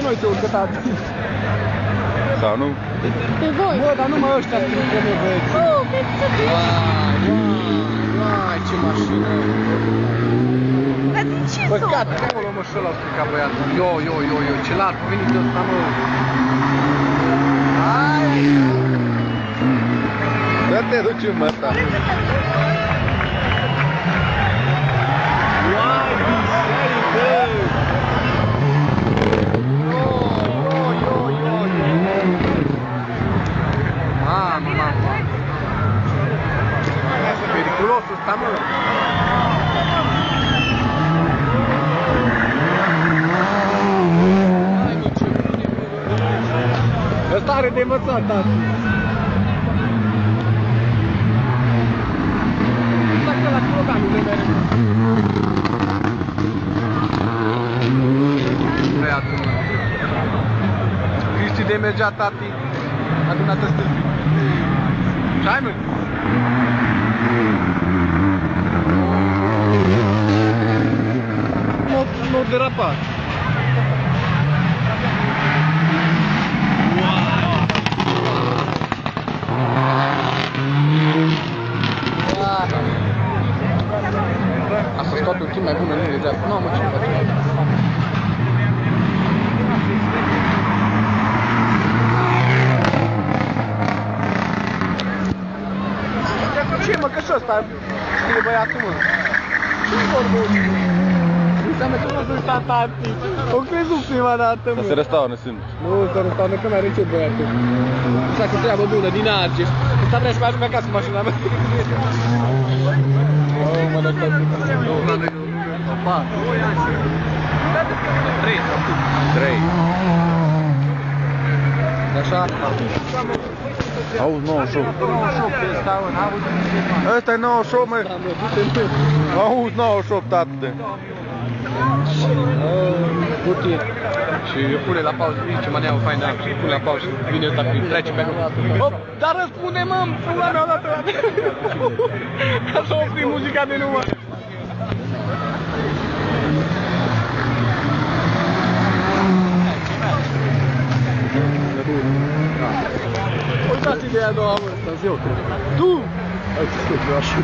noi te urcă, tati. Sau nu? Pe voi. Bă, dar numai ăștia sunt trebuie băieți. Nu, pe ce te... Uai, ce mașină. Dar de ce Bă, s-o? gata, acolo mă și ăla strica băiatul. Yo, ce larg, a venit ăsta, mă. Hai! Da te duci în ăsta. Uai, biserică! Mamă. Periculos ăsta, mă. Ăsta are de învățat, tati. Ăsta la sloganul de mere. Băiatul, mă. Cristi de mergea, tati. Adunată stâlpii. Ce-ai, mă? Nu derapat. Asta scoate un timp mai bun în linie dreaptă. Nu, mă, ce-mi face? Ce, mă, că și ăsta scrie băiatul, mă? Ce-i vorbă? Înseamnă că nu sunt tati. O crezut prima dată, mă. Să se restaură, sunt. Nu, să restaură, că n-are ce băiatul. Așa că treabă bună, din Argeș. Ăsta vrea să mai ajungă acasă cu mașina mea. Oh, mă, dacă... Opa. 3. Așa? Auzi, 98. 98 ăsta, mă, n-a avut nimic. Ăsta e 98, mă. Auzi, 98, tate. Cutie. Și eu pune la pauză, ce maneau fain, da, și pune la pauză, vine ăsta, trece pe acolo. Hop, dar răspunde, mă, pula mea odată. Ca să opri muzica de numai. Uitați ideea a doua, mă, stați eu, cred. Tu! Hai, ce scot, eu așa.